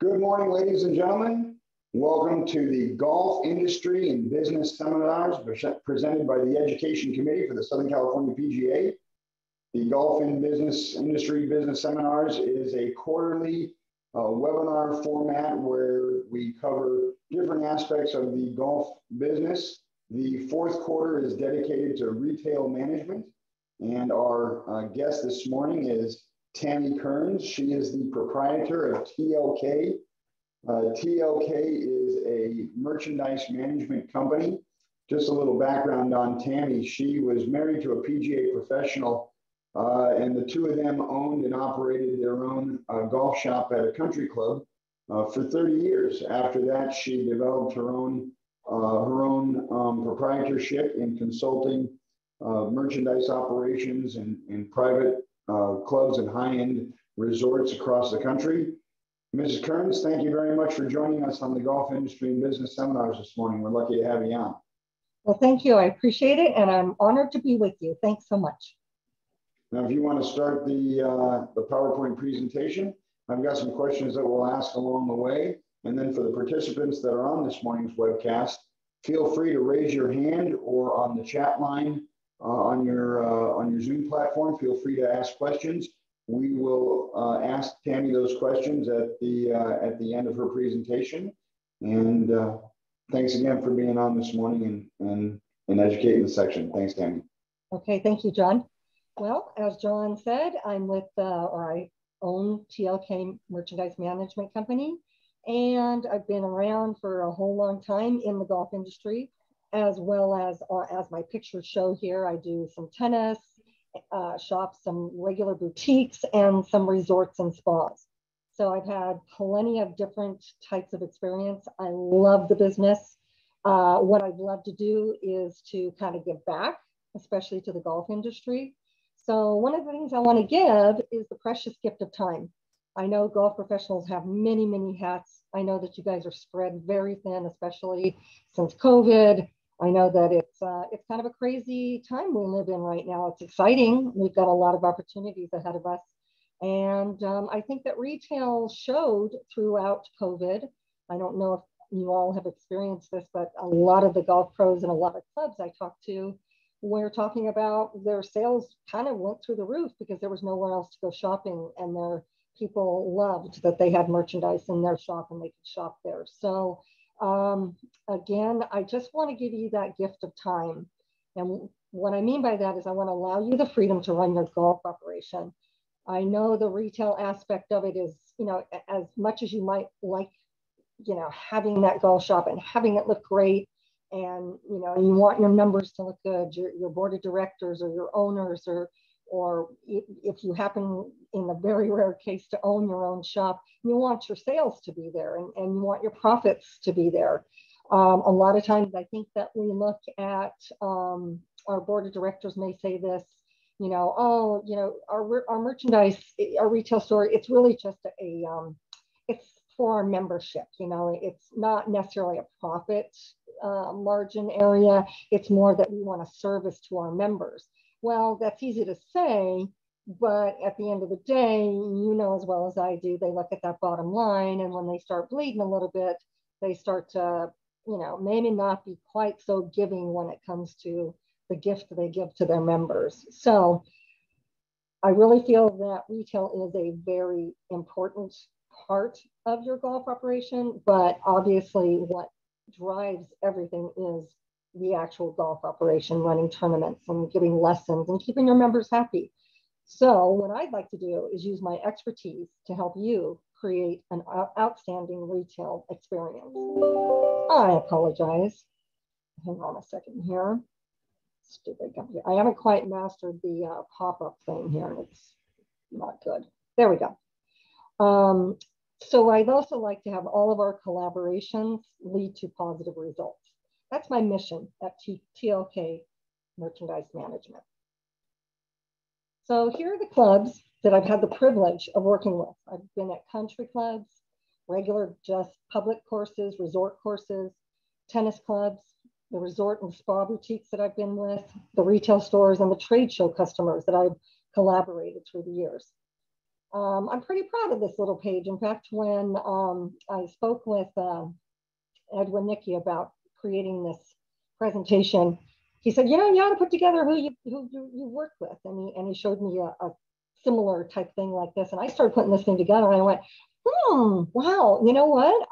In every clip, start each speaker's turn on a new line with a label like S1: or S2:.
S1: Good morning, ladies and gentlemen. Welcome to the Golf Industry and Business Seminars presented by the Education Committee for the Southern California PGA. The Golf and Industry Business Seminars is a quarterly webinar format where we cover different aspects of the golf business. The fourth quarter is dedicated to retail management, and our guest this morning is Tammy Kern. She is the proprietor of TLK. TLK is a merchandise management company. Just a little background on Tammy. She was married to a PGA professional, and the two of them owned and operated their own golf shop at a country club for 30 years. After that, she developed her own proprietorship in consulting merchandise operations in private clubs and high-end resorts across the country. Mrs. Kearns, thank you very much for joining us on the Golf Industry and Business Seminars this morning. We're lucky to have you on.
S2: Well, thank you. I appreciate it, and I'm honored to be with you. Thanks so much.
S1: Now, if you want to start the PowerPoint presentation, I've got some questions that we'll ask along the way. And then for the participants that are on this morning's webcast, feel free to raise your hand or on the chat line on your Zoom platform. Feel free to ask questions. We will ask Tammy those questions at the end of her presentation. And thanks again for being on this morning and educating the section. Thanks, Tammy.
S2: Okay, thank you, John. Well, as John said, I'm with, I own TLK Merchandise Management Company, and I've been around for a whole long time in the golf industry, as well as my pictures show here. I do some tennis shops, some regular boutiques, and some resorts and spas. So I've had plenty of different types of experience. I love the business. What I'd love to do is to kind of give back, especially to the golf industry. So one of the things I want to give is the precious gift of time. I know golf professionals have many, many hats. I know that you guys are spread very thin, especially since COVID. I know that it's kind of a crazy time we live in right now. It's exciting. We've got a lot of opportunities ahead of us. And I think that retail showed throughout COVID. I don't know if you all have experienced this, but a lot of the golf pros and a lot of clubs I talked to were talking about their sales kind of went through the roof because there was nowhere else to go shopping, and their people loved that they had merchandise in their shop and they could shop there. So again, I just want to give you that gift of time. And what I mean by that is I want to allow you the freedom to run your golf operation. I know the retail aspect of it is, as much as you might like, having that golf shop and having it look great, and, you want your numbers to look good, your board of directors or your owners, or if you happen, in the very rare case, to own your own shop, you want your sales to be there and you want your profits to be there. A lot of times I think that we look at, our board of directors may say this, our merchandise, our retail store, it's really just it's for our membership. It's not necessarily a profit margin area. It's more that we want a service to our members. Well, that's easy to say, but at the end of the day, as well as I do, they look at that bottom line, and when they start bleeding a little bit, they start to, maybe not be quite so giving when it comes to the gift they give to their members. So I really feel that retail is a very important part of your golf operation, but obviously what drives everything is the actual golf operation, running tournaments and giving lessons and keeping your members happy. So what I'd like to do is use my expertise to help you create an outstanding retail experience. I apologize. Hang on a second here. Stupid computer. I haven't quite mastered the pop-up thing here, and it's not good. There we go. So I'd also like to have all of our collaborations lead to positive results. That's my mission at TLK Merchandise Management. So here are the clubs that I've had the privilege of working with. I've been at country clubs, regular just public courses, resort courses, tennis clubs, the resort and spa boutiques that I've been with, the retail stores, and the trade show customers that I've collaborated through the years. I'm pretty proud of this little page. In fact, when I spoke with Edwin Nicky about creating this presentation, he said, you ought to put together who you work with. And he showed me a similar type thing like this. And I started putting this thing together and I went, wow, you know what?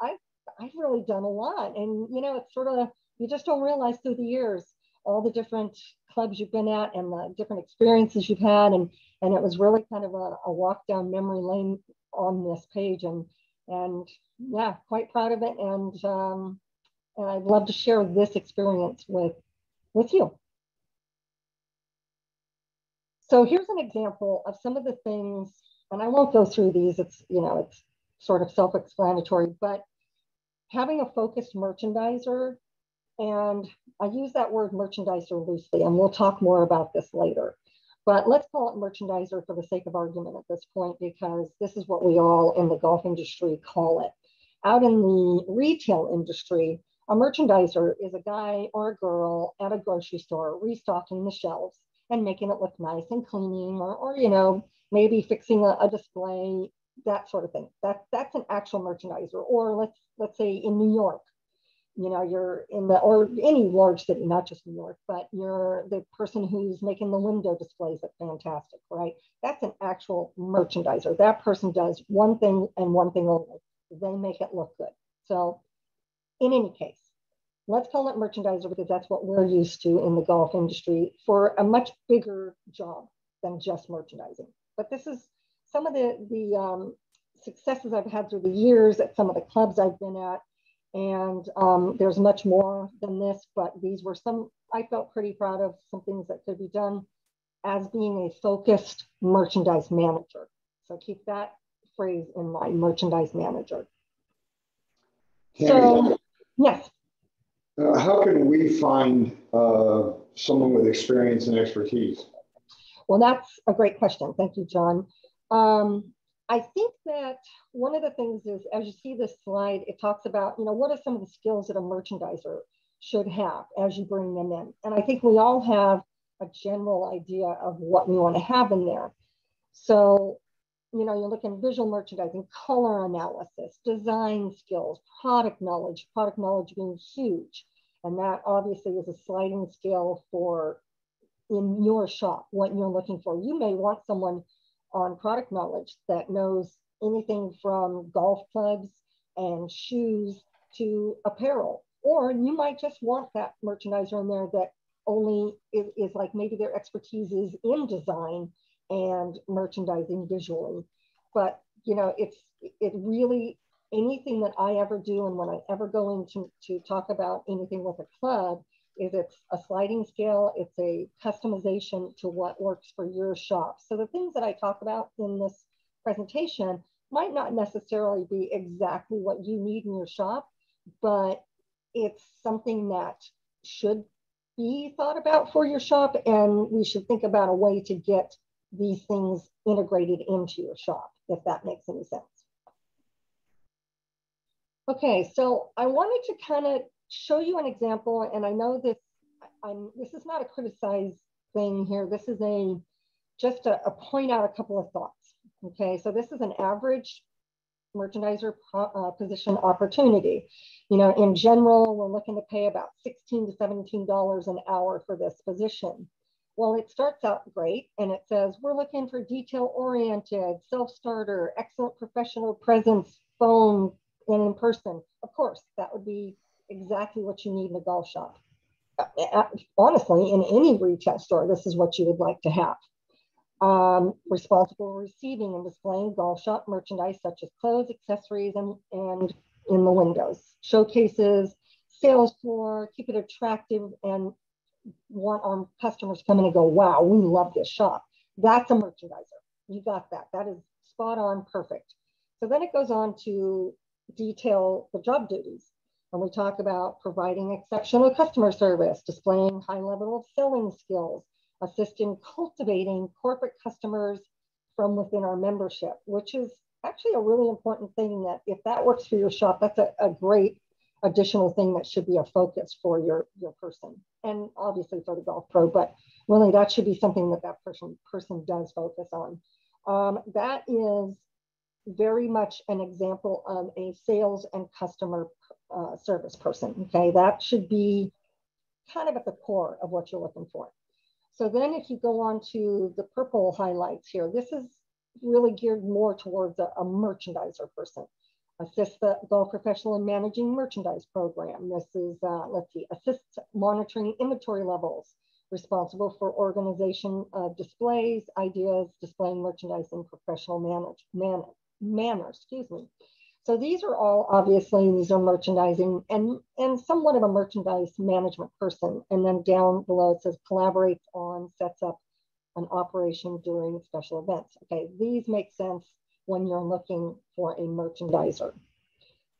S2: I've really done a lot. And, it's sort of, you just don't realize through the years, all the different clubs you've been at and the different experiences you've had. And it was really kind of a walk down memory lane on this page. And yeah, quite proud of it. And I'd love to share this experience with you. So here's an example of some of the things, and I won't go through these. It's sort of self-explanatory, but having a focused merchandiser, and I use that word merchandiser loosely, and we'll talk more about this later. But let's call it merchandiser for the sake of argument at this point, because this is what we all in the golf industry call it. Out in the retail industry, a merchandiser is a guy or a girl at a grocery store restocking the shelves and making it look nice and cleaning, or maybe fixing a display, that sort of thing. That's an actual merchandiser. Or let's say in New York, you're or any large city, not just New York, but you're the person who's making the window displays at Fantastic, right? That's an actual merchandiser. That person does one thing and one thing only. They make it look good. So in any case, let's call it merchandiser because that's what we're used to in the golf industry for a much bigger job than just merchandising. But this is some of the successes I've had through the years at some of the clubs I've been at. And there's much more than this, but these were some I felt pretty proud of, some things that could be done as being a focused merchandise manager. So keep that phrase in mind, merchandise manager.
S1: Tammy,
S2: so, yes.
S1: How can we find someone with experience and expertise?
S2: Well, that's a great question. Thank you, John. I think that one of the things is, as you see this slide, it talks about, what are some of the skills that a merchandiser should have as you bring them in? And I think we all have a general idea of what we want to have in there. So, you're looking at visual merchandising, color analysis, design skills, product knowledge being huge. And that obviously is a sliding scale for in your shop, what you're looking for. You may want someone on product knowledge that knows anything from golf clubs and shoes to apparel. Or you might just want that merchandiser in there that only is like maybe their expertise is in design and merchandising visually. But it really, anything that I ever do, and when I ever go into to talk about anything with a club, is it's a sliding scale, it's a customization to what works for your shop. So the things that I talk about in this presentation might not necessarily be exactly what you need in your shop, but it's something that should be thought about for your shop, and we should think about a way to get these things integrated into your shop, if that makes any sense. Okay, so I wanted to kind of show you an example, and I know this is not a criticize thing here. This is just a point out a couple of thoughts. Okay, so this is an average merchandiser position opportunity. In general, we're looking to pay about $16 to $17 an hour for this position. Well, it starts out great, and it says we're looking for detail-oriented, self-starter, excellent professional presence, phone, and in person. Of course, that would be exactly what you need in a golf shop. Honestly, in any retail store, this is what you would like to have. Responsible receiving and displaying golf shop merchandise such as clothes, accessories, and in the windows. Showcases, sales floor, keep it attractive, and want our customers come in and go, wow, we love this shop. That's a merchandiser. You got that. That is spot on, perfect. So then it goes on to detail the job duties. And we talk about providing exceptional customer service, displaying high level of selling skills, assisting cultivating corporate customers from within our membership, which is actually a really important thing that if that works for your shop, that's a great additional thing that should be a focus for your person. And obviously for the golf pro, but really that should be something that person does focus on. That is very much an example of a sales and customer service person. Okay, that should be kind of at the core of what you're looking for. So then if you go on to the purple highlights here, this is really geared more towards a merchandiser person. Assist the golf professional in managing merchandise program. This is, let's see, assist monitoring inventory levels, responsible for organization of displays, ideas, displaying merchandise in professional manner, excuse me. So these are all, obviously, these are merchandising and somewhat of a merchandise management person. And then down below it says collaborates on, sets up an operation during special events. Okay, these make sense when you're looking for a merchandiser.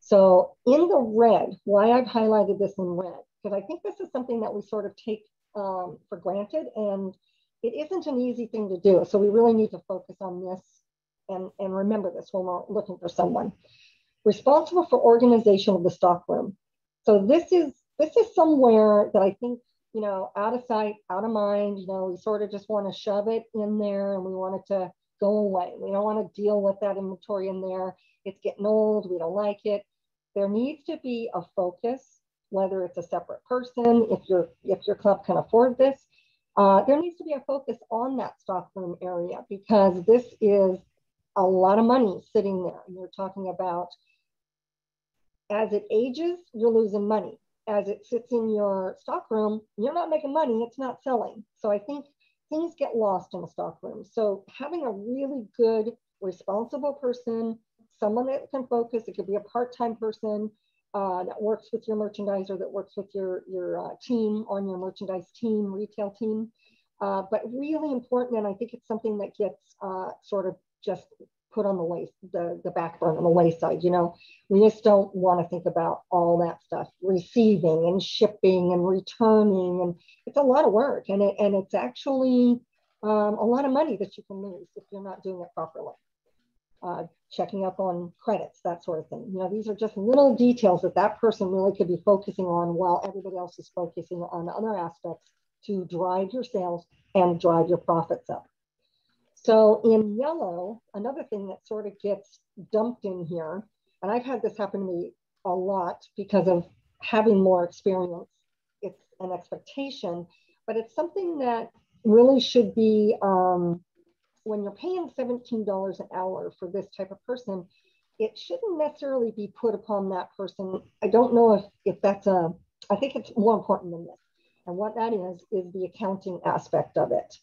S2: So in the red, why I've highlighted this in red, because I think this is something that we sort of take for granted, and it isn't an easy thing to do. So we really need to focus on this and remember this when we're looking for someone. Responsible for organization of the stockroom. So this is somewhere that I think, you know, out of sight, out of mind, you know, we sort of just want to shove it in there and we want it to go away. We don't want to deal with that inventory in there. It's getting old. We don't like it. There needs to be a focus, whether it's a separate person, if your club can afford this, there needs to be a focus on that stockroom area, because this is a lot of money sitting there. You're talking about, as it ages, you're losing money. As it sits in your stockroom, you're not making money, it's not selling. So I think things get lost in the stockroom. So having a really good, responsible person, someone that can focus, it could be a part-time person that works with your merchandiser, that works with your team on your merchandise team, retail team. But really important, and I think it's something that gets sort of just put on the back burner, on the wayside. You know, we just don't want to think about all that stuff, receiving and shipping and returning, and it's a lot of work, and it's actually a lot of money that you can lose if you're not doing it properly. Checking up on credits, that sort of thing. You know, these are just little details that person really could be focusing on while everybody else is focusing on other aspects to drive your sales and drive your profits up. So in yellow, another thing that sort of gets dumped in here, and I've had this happen to me a lot because of having more experience, it's an expectation, but it's something that really should be, when you're paying $17 an hour for this type of person, it shouldn't necessarily be put upon that person. I don't know if that's I think it's more important than this. And what that is the accounting aspect of it.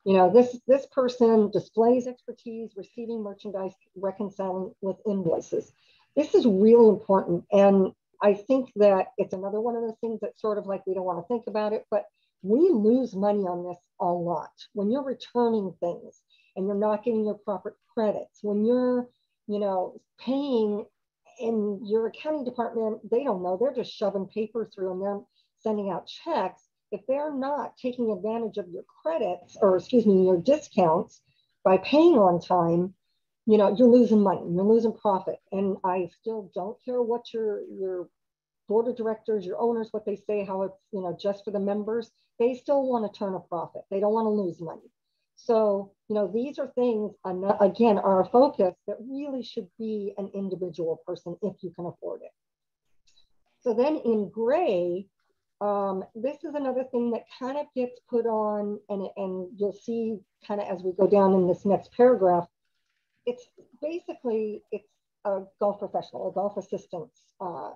S2: You know, this person displays expertise, receiving merchandise, reconciling with invoices. This is really important. And I think that it's another one of those things that sort of like we don't want to think about it, but we lose money on this a lot. When you're returning things and you're not getting your proper credits, when you're, you know, paying in your accounting department, they don't know, they're just shoving paper through and they're sending out checks. If they're not taking advantage of your credits, or excuse me, your discounts by paying on time, you know, you're losing money, you're losing profit. And I still don't care what your board of directors, your owners, what they say, how it's, you know, just for the members, they still want to turn a profit. They don't want to lose money. So, you know, these are things, again, are a focus that really should be an individual person if you can afford it. So then in gray, this is another thing that kind of gets put on, and you'll see kind of as we go down in this next paragraph, it's basically, it's a golf professional, a golf assistant's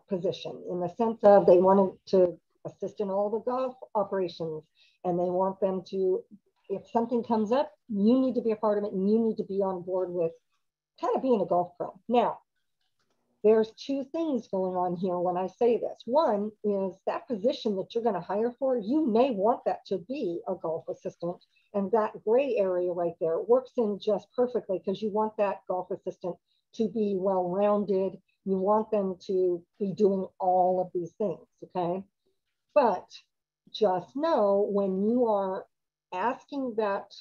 S2: position, in the sense of they wanted to assist in all the golf operations, and they want them to, if something comes up, you need to be a part of it, and you need to be on board with kind of being a golf pro. Now, there's two things going on here when I say this. One is that position that you're going to hire for, you may want that to be a golf assistant. And that gray area right there works in just perfectly, because you want that golf assistant to be well-rounded. You want them to be doing all of these things, okay? But just know, when you are asking that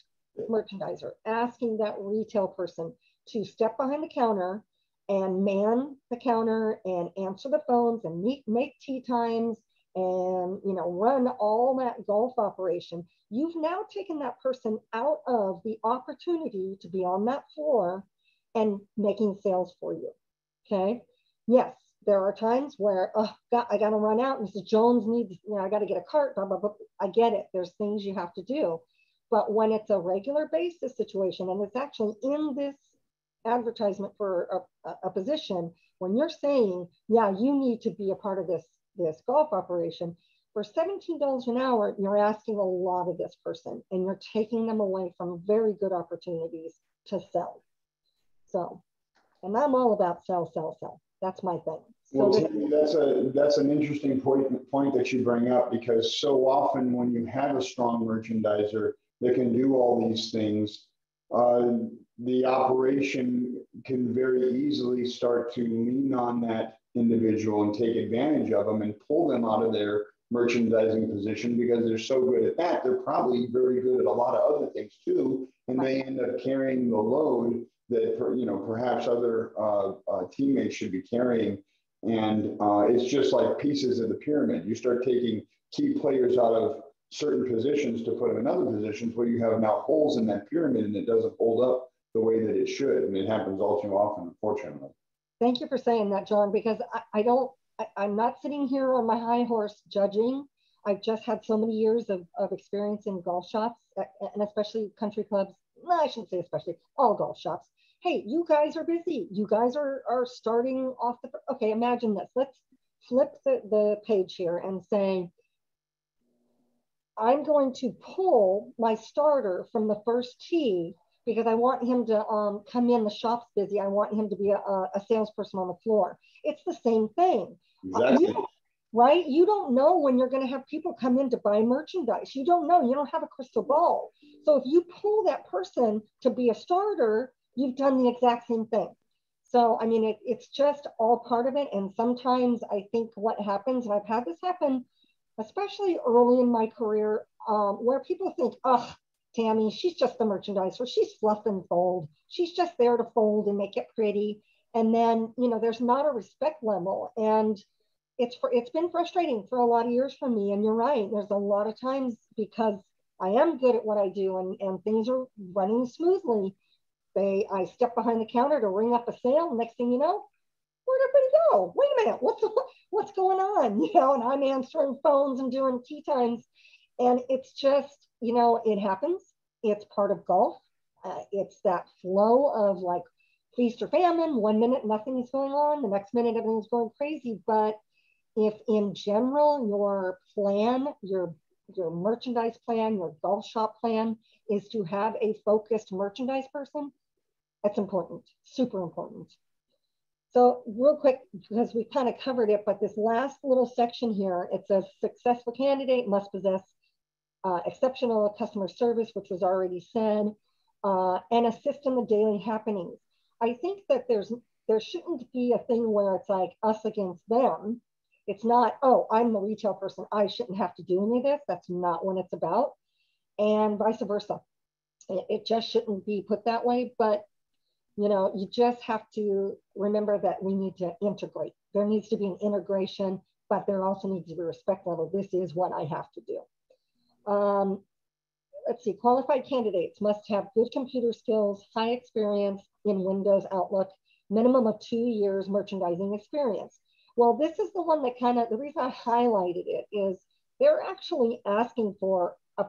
S2: merchandiser, asking that retail person to step behind the counter and man the counter and answer the phones and make tea times and, you know, run all that golf operation, you've now taken that person out of the opportunity to be on that floor and making sales for you. Okay. Yes, there are times where, oh, God, I got to run out. Mrs. Jones needs, I got to get a cart, blah, blah, blah. I get it. There's things you have to do. But when it's a regular basis situation, and it's actually in this advertisement for a position, when you're saying, yeah, you need to be a part of this golf operation, for $17 an hour, you're asking a lot of this person, and you're taking them away from very good opportunities to sell. So, and I'm all about sell, sell, sell. That's my thing.
S1: Well, Tammy, that's an interesting point that you bring up, because so often when you have a strong merchandiser that can do all these things, the operation can very easily start to lean on that individual and take advantage of them and pull them out of their merchandising position, because they're so good at that. They're probably very good at a lot of other things too, and they end up carrying the load that perhaps other teammates should be carrying. And it's just like pieces of the pyramid. You start taking key players out of certain positions to put them in other positions where you have now holes in that pyramid, and it doesn't hold up the way that it should. And it happens all too often, unfortunately.
S2: Thank you for saying that, John, because I'm not sitting here on my high horse judging. I've just had so many years of experience in golf shops, and especially country clubs. No, I shouldn't say especially, all golf shops. Hey, you guys are busy. You guys are starting off the, okay, imagine this. Let's flip the page here and say, I'm going to pull my starter from the first tee because I want him to come in, the shop's busy. I want him to be a salesperson on the floor. It's the same thing.
S1: Exactly.
S2: Right? You don't know when you're going to have people come in to buy merchandise. You don't know. You don't have a crystal ball. So if you pull that person to be a starter, you've done the exact same thing. So, I mean, it's just all part of it. And sometimes I think what happens, and I've had this happen, especially early in my career, where people think, oh, Tammy, she's just the merchandiser. She's fluff and fold. She's just there to fold and make it pretty. And then, there's not a respect level. And it's been frustrating for a lot of years for me. And you're right. There's a lot of times, because I am good at what I do and things are running smoothly, I step behind the counter to ring up a sale. Next thing you know, where'd everybody go? Wait a minute, what's going on? And I'm answering phones and doing tea times. And it's just, it happens. It's part of golf. It's that flow of like feast or famine. 1 minute, nothing is going on. The next minute, everything's going crazy. But if in general, your plan, your merchandise plan, your golf shop plan is to have a focused merchandise person, that's important, super important. So real quick, because we kind of covered it, but this last little section here, it says successful candidate must possess exceptional customer service, which was already said, and assist in the daily happenings. I think that there shouldn't be a thing where it's like us against them. It's not, oh, I'm the retail person, I shouldn't have to do any of this. That's not what it's about. And vice versa. It just shouldn't be put that way. But you just have to remember that we need to integrate. There needs to be an integration, but there also needs to be a respect level. This is what I have to do. Let's see, qualified candidates must have good computer skills, high experience in Windows, Outlook, minimum of 2 years merchandising experience. Well, this is the one that the reason I highlighted it is they're actually asking for a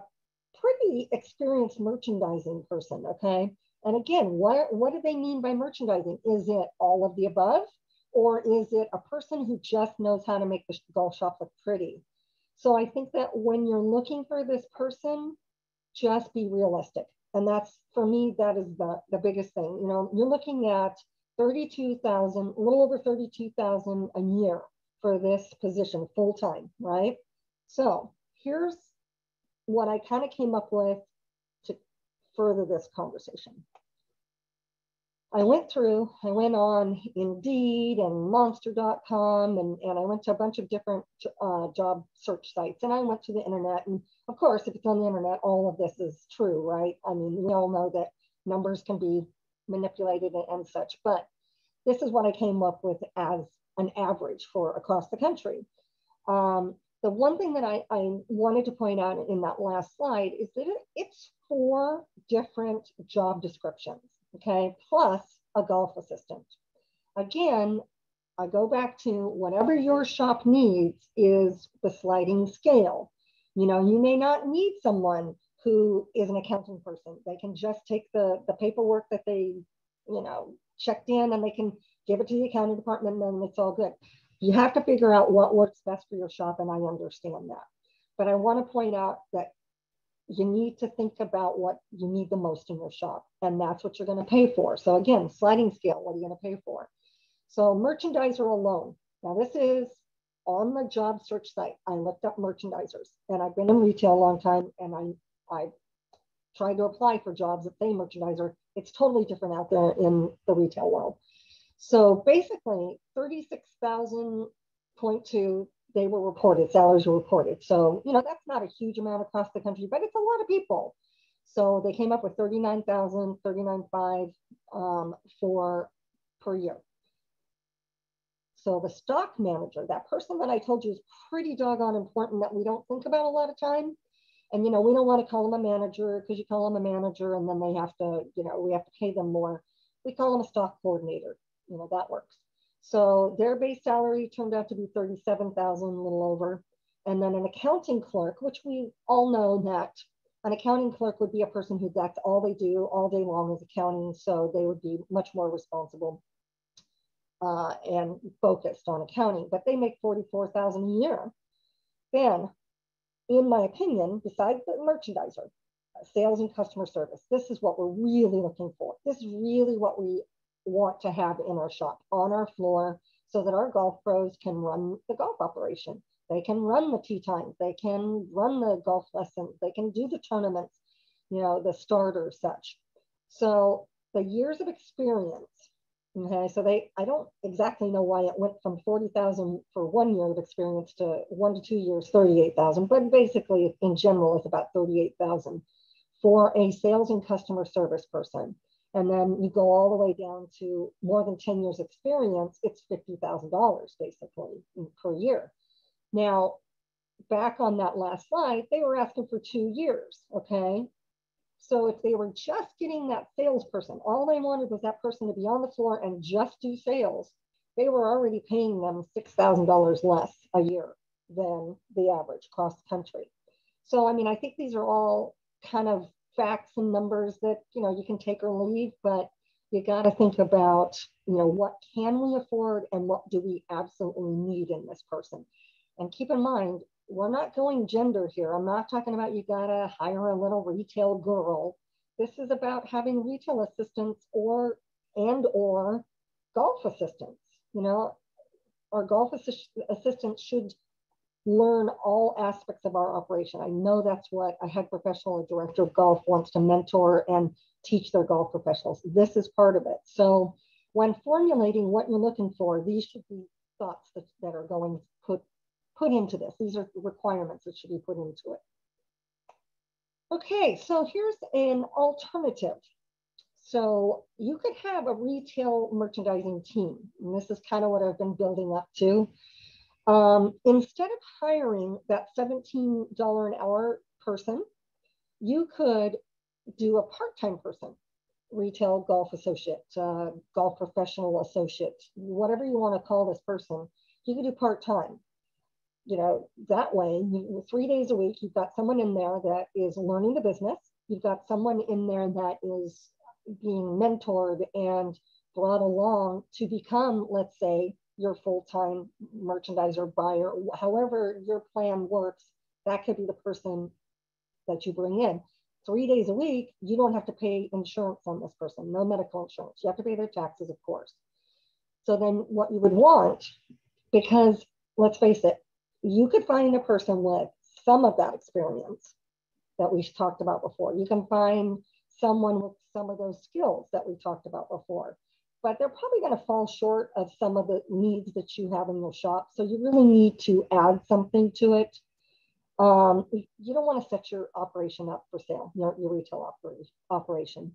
S2: pretty experienced merchandising person, okay? And again, what do they mean by merchandising? Is it all of the above? Or is it a person who just knows how to make the golf shop look pretty? So I think that when you're looking for this person, just be realistic. And that's, for me, that is the biggest thing. You're looking at 32,000, a little over 32,000 a year for this position full-time, right? So here's what I kind of came up with to further this conversation. I went on Indeed and Monster.com, and I went to a bunch of different job search sites, and I went to the internet. And of course, if it's on the internet, all of this is true, right? I mean, we all know that numbers can be manipulated and such, but this is what I came up with as an average for across the country. The one thing that I wanted to point out in that last slide is that it's 4 different job descriptions, okay, plus a golf assistant. Again, I go back to whatever your shop needs is the sliding scale. You know, you may not need someone who is an accounting person. They can just take the paperwork that they, you know, checked in and they can give it to the accounting department and then it's all good. You have to figure out what works best for your shop, and I understand that. But I want to point out that you need to think about what you need the most in your shop, and that's what you're going to pay for. So again, sliding scale, what are you going to pay for? So merchandiser alone. Now this is on the job search site. I looked up merchandisers, and I've been in retail a long time, and I tried to apply for jobs that say merchandiser. It's totally different out there in the retail world. So basically 36,000.2, they were reported, salaries were reported. So, you know, that's not a huge amount across the country, but it's a lot of people. So they came up with 39,000, 39.5 for per year. So the stock manager, that person that I told you is pretty doggone important that we don't think about a lot of time. And, you know, we don't want to call them a manager because you call them a manager and then they have to, you know, we have to pay them more. We call them a stock coordinator. You know, that works. So their base salary turned out to be 37,000, a little over. And then an accounting clerk, which we all know that an accounting clerk would be a person who that's all they do all day long is accounting. So they would be much more responsible and focused on accounting, but they make 44,000 a year. Then, in my opinion, besides the merchandiser, sales and customer service, this is what we're really looking for. This is really what we want to have in our shop, on our floor, so that our golf pros can run the golf operation. They can run the tee times. They can run the golf lessons. They can do the tournaments, you know, the starters, such. So the years of experience, okay, so I don't exactly know why it went from 40,000 for 1 year of experience to 1 to 2 years, 38,000, but basically in general, it's about 38,000 for a sales and customer service person. And then you go all the way down to more than 10 years experience, it's $50,000 basically per year. Now, back on that last slide, they were asking for 2 years, okay? So if they were just getting that salesperson, all they wanted was that person to be on the floor and just do sales, they were already paying them $6,000 less a year than the average across the country. So, I mean, I think these are all kind of facts and numbers that, you know, you can take or leave, but you got to think about, you know, what can we afford and what do we absolutely need in this person. And keep in mind, we're not going gender here. I'm not talking about you got to hire a little retail girl. This is about having retail assistants or golf assistants. You know, our golf assistants should learn all aspects of our operation. I know that's what a head professional or director of golf wants to mentor and teach their golf professionals. This is part of it. So when formulating what you're looking for, these should be thoughts that are going put into this. These are requirements that should be put into it. Okay, so here's an alternative. So you could have a retail merchandising team, and this is kind of what I've been building up to. Instead of hiring that $17 an hour person, you could do a part-time person, retail golf associate, golf professional associate, whatever you want to call this person, you could do part-time. You know, that way, 3 days a week, you've got someone in there that is learning the business. You've got someone in there that is being mentored and brought along to become, let's say, your full-time merchandiser buyer. However your plan works, that could be the person that you bring in. 3 days a week, you don't have to pay insurance on this person, no medical insurance. You have to pay their taxes, of course. So then what you would want, because let's face it, you could find a person with some of that experience that we talked about before. You can find someone with some of those skills that we talked about before, but they're probably going to fall short of some of the needs that you have in your shop. So you really need to add something to it. You don't want to set your operation up for sale, your retail operation.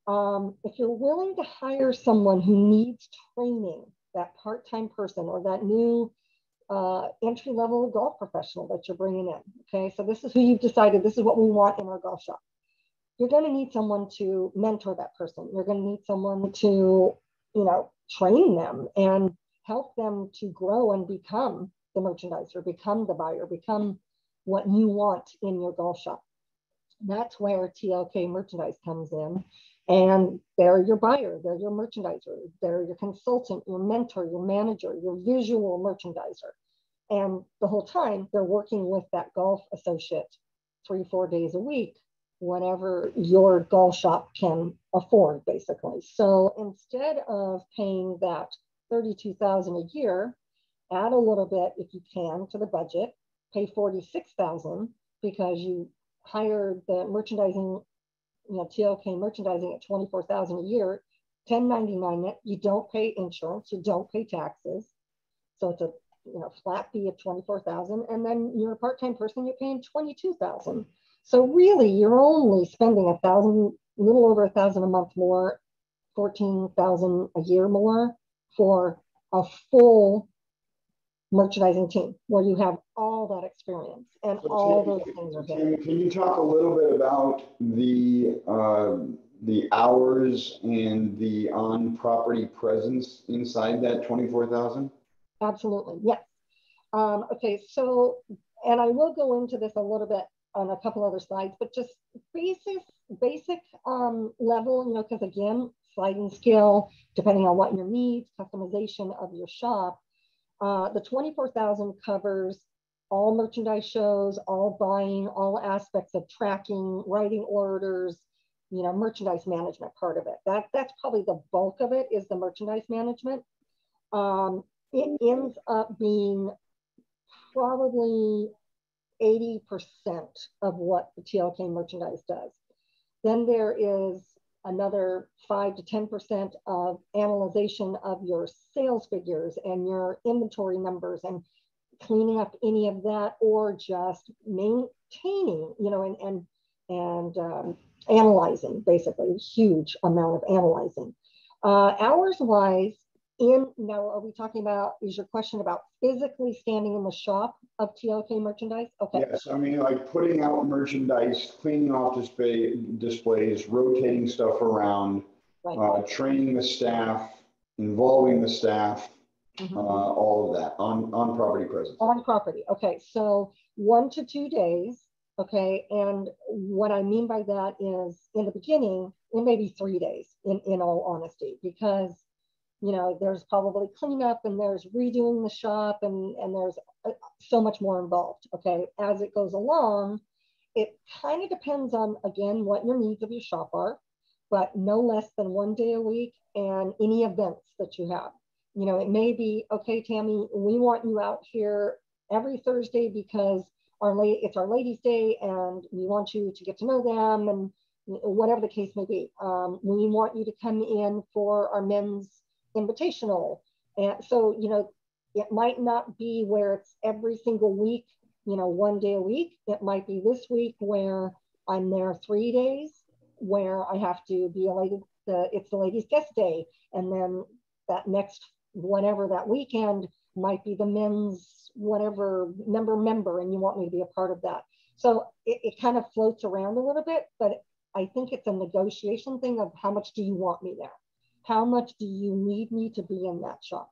S2: If you're willing to hire someone who needs training, that part-time person or that new entry-level golf professional that you're bringing in, okay? So this is who you've decided, this is what we want in our golf shop. you're going to need someone to mentor that person. You're going to need someone to, train them and help them to grow and become the merchandiser, become the buyer, become what you want in your golf shop. That's where TLK Merchandise comes in. And they're your buyer, they're your merchandiser, they're your consultant, your mentor, your manager, your visual merchandiser. And the whole time they're working with that golf associate 3-4 days a week, whatever your golf shop can afford, basically. So instead of paying that $32,000 a year, add a little bit if you can to the budget, pay $46,000 because you hired the merchandising, TLK merchandising at $24,000 a year, 1099 it. You don't pay insurance, you don't pay taxes, so it's a flat fee of $24,000, and then you're a part-time person, you're paying $22,000. So really, you're only spending $1,000, a little over $1,000 a month more, $14,000 a year more for a full merchandising team where you have all that experience and all those things are there.
S1: Can you talk a little bit about the hours and the on-property presence inside that 24,000?
S2: Absolutely, yes. Okay, so, and I will go into this a little bit on a couple other slides, but just basic level, because again, sliding scale, depending on what your needs, customization of your shop. The 24,000 covers all merchandise shows, all buying, all aspects of tracking, writing orders, merchandise management part of it. That's probably the bulk of it, is the merchandise management. It ends up being probably 80% of what the TLK merchandise does. Then there is another 5 to 10% of analyzation of your sales figures and your inventory numbers and cleaning up any of that, or just maintaining, and analyzing, basically, a huge amount of analyzing. Hours wise, now are we talking about, is your question about physically standing in the shop of TLK merchandise? Okay.
S1: Yes, I mean, like putting out merchandise, cleaning off displays, rotating stuff around, right. Training the staff, involving the staff, all of that on property presence.
S2: On property, okay. So 1 to 2 days, okay. And what I mean by that is, in the beginning, it may be 3 days, in all honesty, because there's probably cleanup and there's redoing the shop and there's so much more involved. Okay. As it goes along, it kind of depends on, again, what your needs of your shop are, but no less than 1 day a week and any events that you have. It may be, okay, Tammy, we want you out here every Thursday because it's our ladies' day and we want you to get to know them, and whatever the case may be. We want you to come in for our men's invitational. And so, it might not be where it's every single week, 1 day a week. It might be this week where I'm there 3 days, where I have to be it's the ladies' guest day. And then that next, whatever that weekend might be the men's, whatever member, and you want me to be a part of that. So it kind of floats around a little bit, but I think it's a negotiation thing of how much do you want me there? How much do you need me to be in that shop?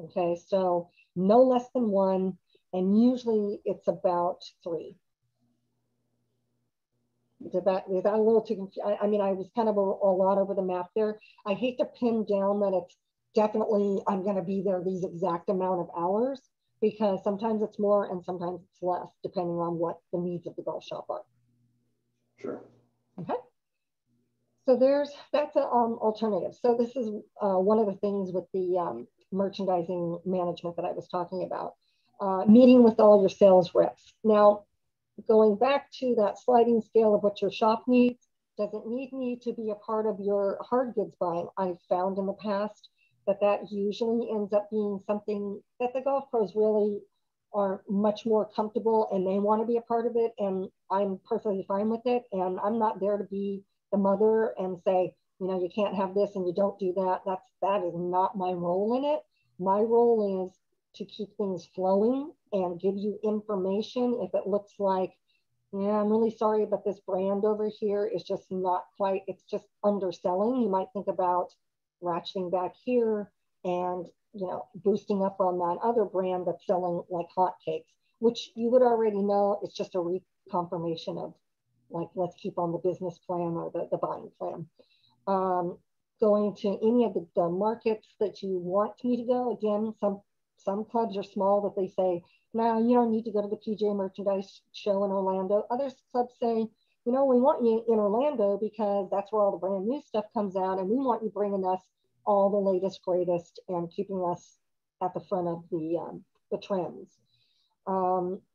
S2: Okay, so no less than 1, and usually it's about 3. Is that a little too confusing? I mean, I was kind of a lot over the map there. I hate to pin down that it's definitely I'm going to be there these exact amount of hours, because sometimes it's more and sometimes it's less, depending on what the needs of the golf shop are.
S1: Sure.
S2: Okay. So that's an alternative. So this is one of the things with the merchandising management that I was talking about, meeting with all your sales reps. Now, going back to that sliding scale of what your shop needs, doesn't need me to be a part of your hard goods buying. I've found in the past that usually ends up being something that the golf pros really are much more comfortable and they want to be a part of it. And I'm perfectly fine with it. And I'm not there to be the mother and say, you can't have this and you don't do that. That is not my role in it. My role is to keep things flowing and give you information if it looks like yeah, I'm really sorry, but this brand over here is just not quite, it's just underselling. You might think about ratcheting back here and, boosting up on that other brand that's selling like hotcakes, which you would already know. It's just a reconfirmation of like, let's keep on the business plan or the buying plan. Um, Going to any of the markets that you want me to go. Again, some clubs are small that they say, no, you don't need to go to the PJ merchandise show in Orlando. Other clubs say, we want you in Orlando because that's where all the brand new stuff comes out, and we want you bringing us all the latest, greatest, and keeping us at the front of the trends.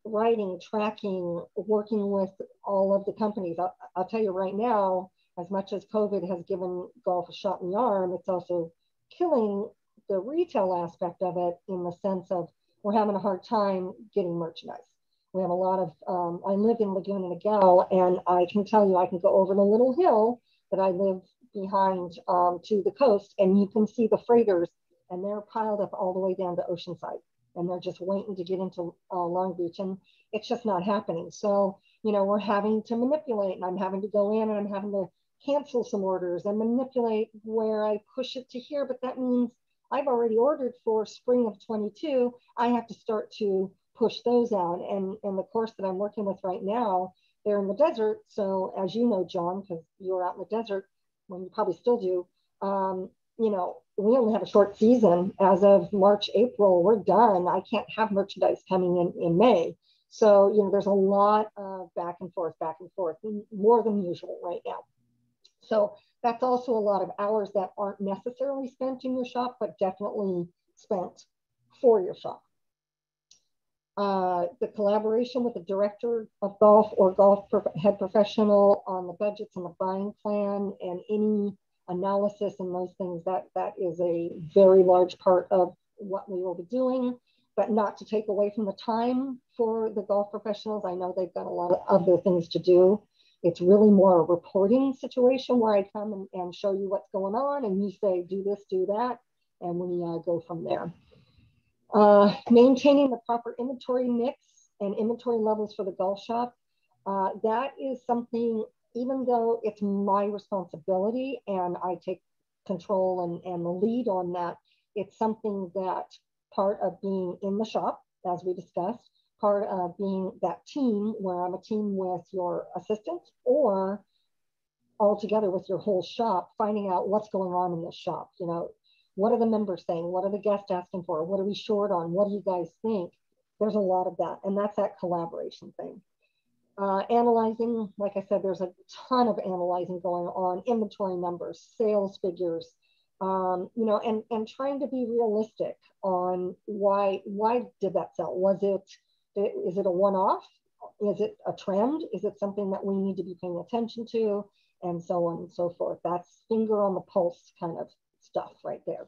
S2: Writing, tracking, working with all of the companies. I'll tell you right now, as much as COVID has given golf a shot in the arm, it's also killing the retail aspect of it, in the sense of we're having a hard time getting merchandise. We have a lot of, I live in Laguna Niguel, and I can tell you, I can go over the little hill that I live behind to the coast, and you can see the freighters, and they're piled up all the way down to Oceanside, and they're just waiting to get into Long Beach, and it's just not happening. So, we're having to manipulate, and I'm having to go in and I'm having to cancel some orders and manipulate where I push it to here, but that means I've already ordered for spring of 22. I have to start to push those out. And the course that I'm working with right now, they're in the desert. So as you know, John, because you were out in the desert, when you probably still do, we only have a short season. As of March, April, we're done. I can't have merchandise coming in May. So, there's a lot of back and forth, more than usual right now. So that's also a lot of hours that aren't necessarily spent in your shop, but definitely spent for your shop. The collaboration with the director of golf or golf head professional on the budgets and the buying plan and any analysis and those things, that is a very large part of what we will be doing, but not to take away from the time for the golf professionals. I know they've got a lot of other things to do. It's really more a reporting situation where I come and show you what's going on, and you say, do this, do that, and we go from there. Maintaining the proper inventory mix and inventory levels for the golf shop. That is something, even though it's my responsibility and I take control and the lead on that, it's something that part of being in the shop, as we discussed, part of being that team where I'm a team with your assistant or all together with your whole shop, finding out what's going on in the shop. What are the members saying? What are the guests asking for? What are we short on? What do you guys think? There's a lot of that. And that's that collaboration thing. Analyzing, like I said, there's a ton of analyzing going on, inventory numbers, sales figures, and trying to be realistic on why did that sell? Is it a one-off? Is it a trend? Is it something that we need to be paying attention to? And so on and so forth. That's finger on the pulse kind of stuff right there.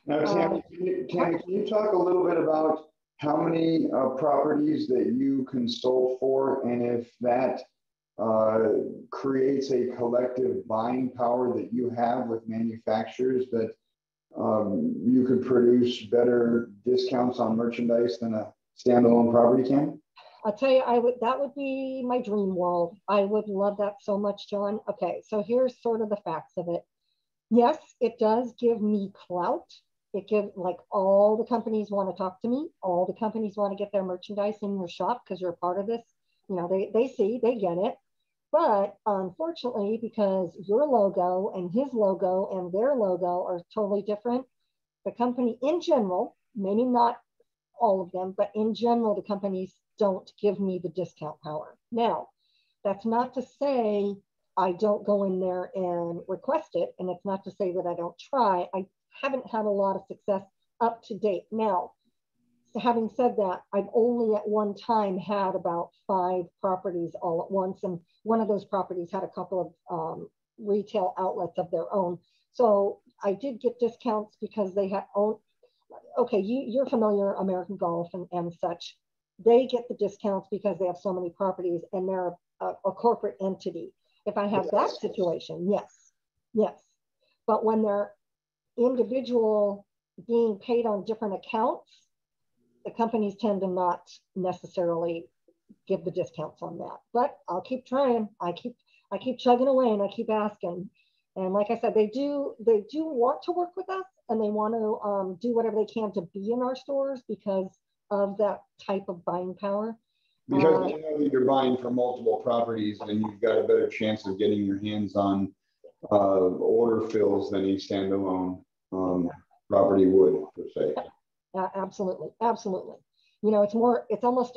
S1: Now, Tammy, can you talk a little bit about how many properties that you consult for, and if that creates a collective buying power that you have with manufacturers, that you could produce better discounts on merchandise than a standalone property can?
S2: I'll tell you, that would be my dream world. I would love that so much, John. Okay, so here's sort of the facts of it. Yes, it does give me clout. It gives, like, all the companies want to talk to me. All the companies want to get their merchandise in your shop because you're a part of this. They see, they get it. But unfortunately, because your logo and his logo and their logo are totally different, the company in general, maybe not all of them, but in general, the companies don't give me the discount power. Now, that's not to say I don't go in there and request it, and it's not to say that I don't try. I haven't had a lot of success up to date. Now, having said that, I've only at one time had about 5 properties all at once, and one of those properties had a couple of retail outlets of their own. So I did get discounts because they had own. Okay, you're familiar, American Golf and such. They get the discounts because they have so many properties and they're a corporate entity. If I have that situation, yes. But when they're individual being paid on different accounts, the companies tend to not necessarily give the discounts on that. But I'll keep trying. I keep chugging away and I keep asking. And like I said, they do want to work with us, and they want to do whatever they can to be in our stores because of that type of buying power.
S1: Because they know that you're buying from multiple properties, and you've got a better chance of getting your hands on order fills than a standalone property would, per se.
S2: Absolutely, absolutely. You know, it's almost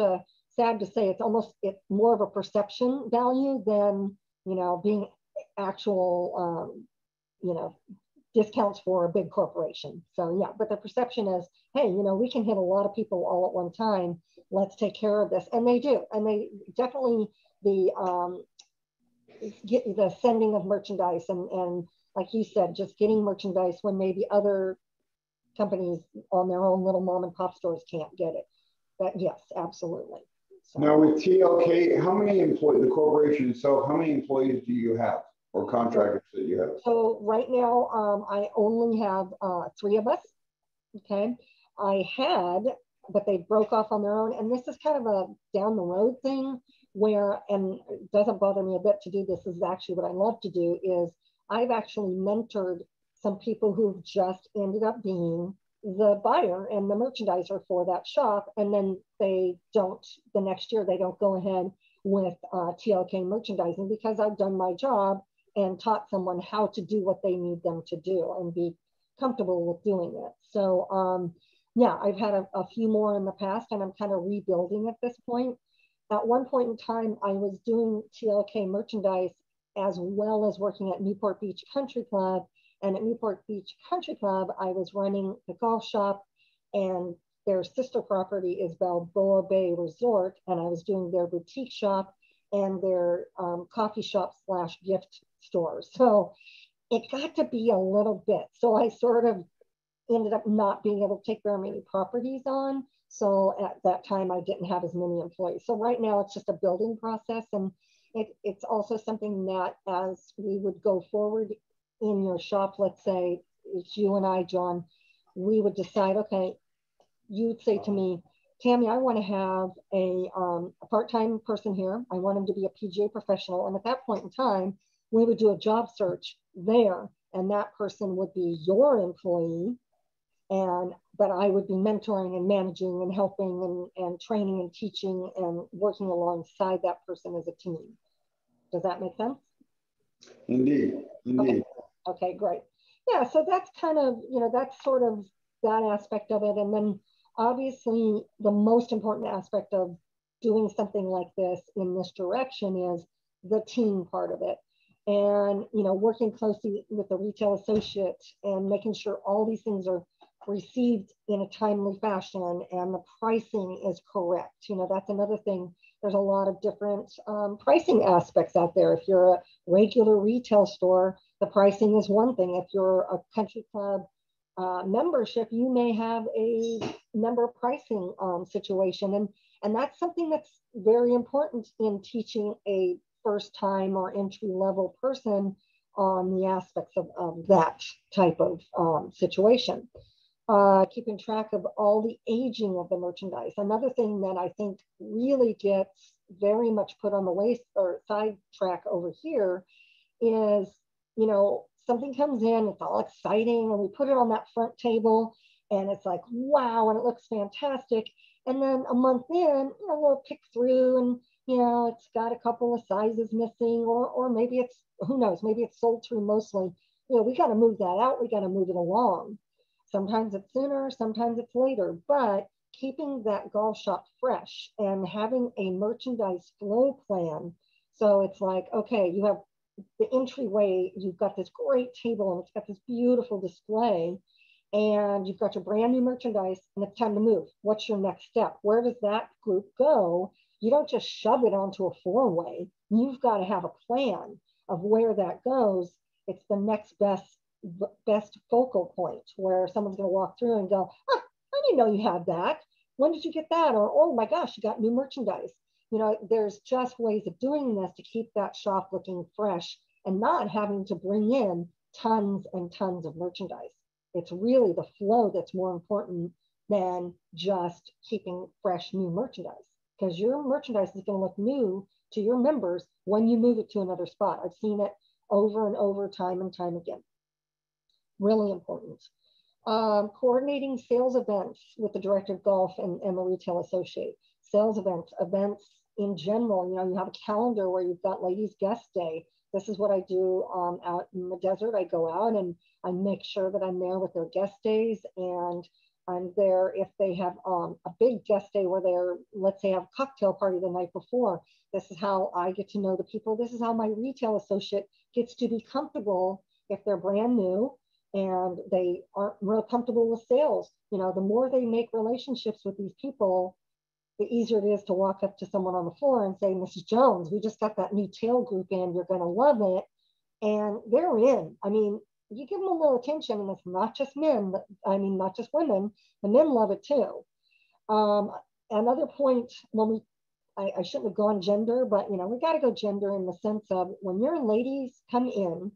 S2: sad to say, it's more of a perception value than, you know, being actual, you know, discounts for a big corporation. So yeah, but the perception is, hey, you know, we can hit a lot of people all at one time. Let's take care of this. And they do. And they definitely, the sending of merchandise and like you said, just getting merchandise when maybe other companies on their own little mom and pop stores can't get it. But yes, absolutely. So,
S1: now with TLK, how many employees, the corporation itself, how many employees do you have, or contractors that you have?
S2: So right now, I only have 3 of us. Okay. I had, but they broke off on their own. And this is kind of a down the road thing where, and it doesn't bother me a bit to do this. This is actually what I love to do is I've actually mentored some people who've just ended up being the buyer and the merchandiser for that shop. And then they don't, the next year, they don't go ahead with TLK merchandising because I've done my job and taught someone how to do what they need them to do and be comfortable with doing it. So yeah, I've had a few more in the past, and I'm kind of rebuilding at this point. At one point in time, I was doing TLK merchandise as well as working at Newport Beach Country Club. And at Newport Beach Country Club, I was running the golf shop, and their sister property is Balboa Bay Resort. And I was doing their boutique shop and their coffee shop / gift store. So it got to be a little bit. So I sort of ended up not being able to take very many properties on. So at that time, I didn't have as many employees. So right now it's just a building process. And it's also something that as we would go forward in your shop, let's say it's you and I, John, we would decide, okay, you'd say to me, Tammy, I want to have a part-time person here. I want him to be a PGA professional. And at that point in time, we would do a job search there, and that person would be your employee. But I would be mentoring and managing and helping and training and teaching and working alongside that person as a team. Does that make sense?
S1: Indeed, indeed.
S2: Okay, great. Yeah, so that's kind of, you know, that's sort of that aspect of it. And then obviously the most important aspect of doing something like this in this direction is the team part of it. And, you know, working closely with the retail associate and making sure all these things are received in a timely fashion and the pricing is correct. You know, that's another thing. There's a lot of different pricing aspects out there. If you're a regular retail store, the pricing is one thing. If you're a country club membership, you may have a member pricing situation. And that's something that's very important in teaching a first time or entry level person on the aspects of that type of situation. Keeping track of all the aging of the merchandise. Another thing that I think really gets very much put on the waist or side track over here is, you know, something comes in, it's all exciting, and we put it on that front table, and it's like, wow, and it looks fantastic. And then a month in, you know, we'll pick through, and you know, it's got a couple of sizes missing, or maybe it's, who knows, maybe it's sold through mostly. You know, we got to move that out. We got to move it along. Sometimes it's sooner, sometimes it's later, but keeping that golf shop fresh and having a merchandise flow plan. So it's like, okay, you have the entryway, you've got this great table and it's got this beautiful display, and you've got your brand new merchandise, and it's time to move. What's your next step? Where does that group go? You don't just shove it onto a 4-way. You've got to have a plan of where that goes. It's the next best focal point where someone's going to walk through and go, oh, I didn't know you had that. When did you get that? Or, oh my gosh, you got new merchandise. You know, there's just ways of doing this to keep that shop looking fresh and not having to bring in tons and tons of merchandise. It's really the flow that's more important than just keeping fresh new merchandise. because your merchandise is going to look new to your members when you move it to another spot. I've seen it over and over, time and time again. Really important. Coordinating sales events with the director of golf and the retail associate. Sales events in general. You know, you have a calendar where you've got ladies guest day. This is what I do out in the desert. I go out and I make sure that I'm there with their guest days, and I'm there if they have a big guest day where they're, let's say, have a cocktail party the night before. This is how I get to know the people. This is how my retail associate gets to be comfortable if they're brand new and they aren't real comfortable with sales. You know, the more they make relationships with these people, the easier it is to walk up to someone on the floor and say, Mrs. Jones, we just got that new tail group in. You're going to love it. And they're in. I mean, you give them a little attention, and it's not just men, not just women. The men love it too. Another point, I shouldn't have gone gender, but you know, we got to go gender in the sense of when your ladies come in,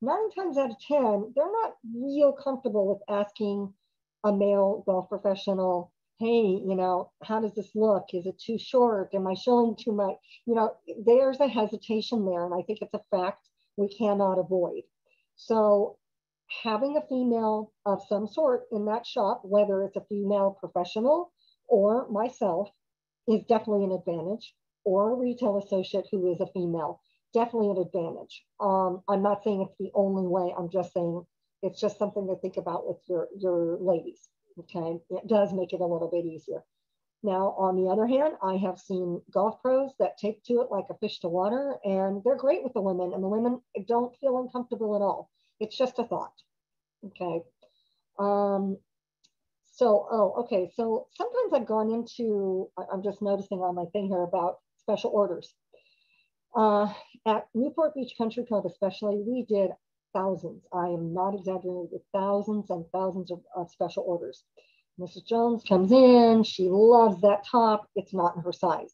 S2: 9 times out of 10, they're not real comfortable with asking a male golf professional, hey, you know, how does this look? Is it too short? Am I showing too much? You know, there's a hesitation there, and I think it's a fact we cannot avoid. So having a female of some sort in that shop, whether it's a female professional or myself, is definitely an advantage, or a retail associate who is a female, definitely an advantage. I'm not saying it's the only way. I'm just saying it's just something to think about with your ladies. Okay, it does make it a little bit easier. Now, on the other hand, I have seen golf pros that take to it like a fish to water, and they're great with the women, and the women don't feel uncomfortable at all. It's just a thought. Okay. So sometimes I've gone into, I'm just noticing on my thing here about special orders. At Newport Beach Country Club especially, we did thousands. I am not exaggerating, with thousands and thousands of special orders. Mrs. Jones comes in, she loves that top, it's not in her size.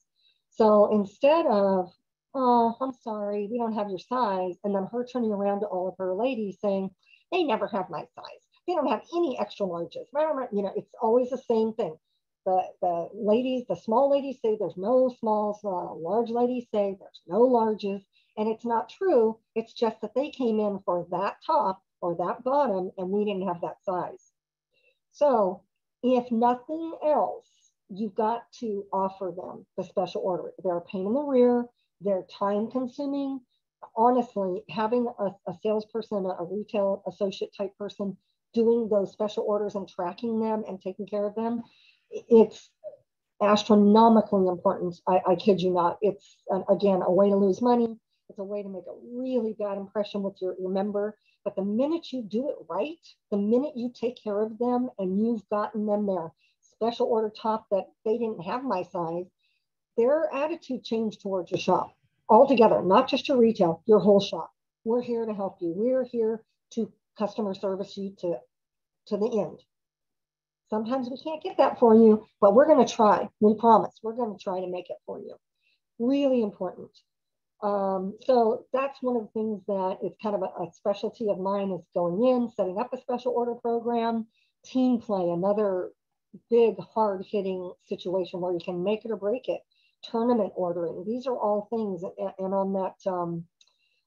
S2: So instead of, oh, I'm sorry, we don't have your size, and then her turning around to all of her ladies saying, they never have my size. They don't have any extra larges. You know, it's always the same thing. The ladies, the small ladies say there's no smalls, large ladies say there's no larges, and it's not true. It's just that they came in for that top or that bottom, and we didn't have that size. So if nothing else, you've got to offer them the special order. They're a pain in the rear. They're time consuming. Honestly, having a salesperson, a retail associate type person doing those special orders and tracking them and taking care of them, it's astronomically important. I kid you not. It's, again, a way to lose money. It's a way to make a really bad impression with your member. But the minute you do it right, the minute you take care of them and you've gotten them their special order top that they didn't have my size, their attitude changed towards your shop altogether, not just your retail, your whole shop. We're here to help you. We're here to customer service you to the end. Sometimes we can't get that for you, but we're going to try. We promise. We're going to try to make it for you. Really important. So that's one of the things that is kind of a specialty of mine, is going in, setting up a special order program. Team play, another big, hard-hitting situation where you can make it or break it. Tournament ordering. These are all things, and on that,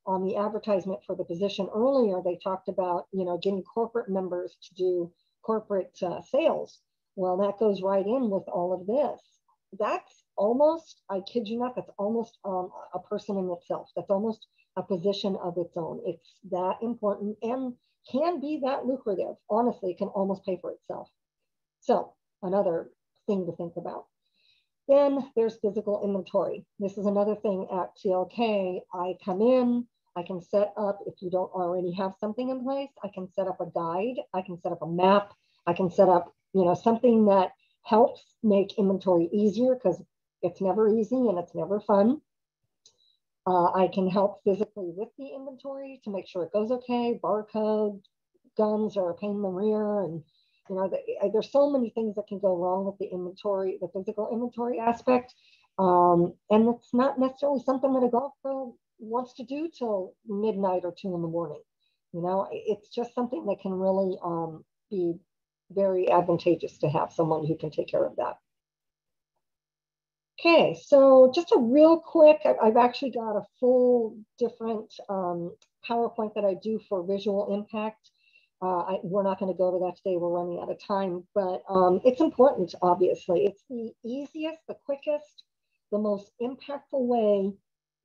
S2: on the advertisement for the position earlier, they talked about, you know, getting corporate members to do corporate sales. Well, that goes right in with all of this. That's almost, I kid you not, that's almost a person in itself. That's almost a position of its own. It's that important and can be that lucrative. Honestly, it can almost pay for itself. So another thing to think about. Then there's physical inventory. This is another thing at TLK. I come in, I can set up, if you don't already have something in place, I can set up a guide, I can set up a map, I can set up, you know, something that helps make inventory easier, because it's never easy and it's never fun. I can help physically with the inventory to make sure it goes okay. Barcode, guns are a pain in the rear, and you know, there's so many things that can go wrong with the inventory, the physical inventory aspect. And it's not necessarily something that a golf pro wants to do till midnight or 2 in the morning. You know, it's just something that can really be very advantageous to have someone who can take care of that. Okay, so just a real quick, I've actually got a full different PowerPoint that I do for visual impact. We're not going to go to that today. We're running out of time, but it's important, obviously. It's the easiest, the quickest, the most impactful way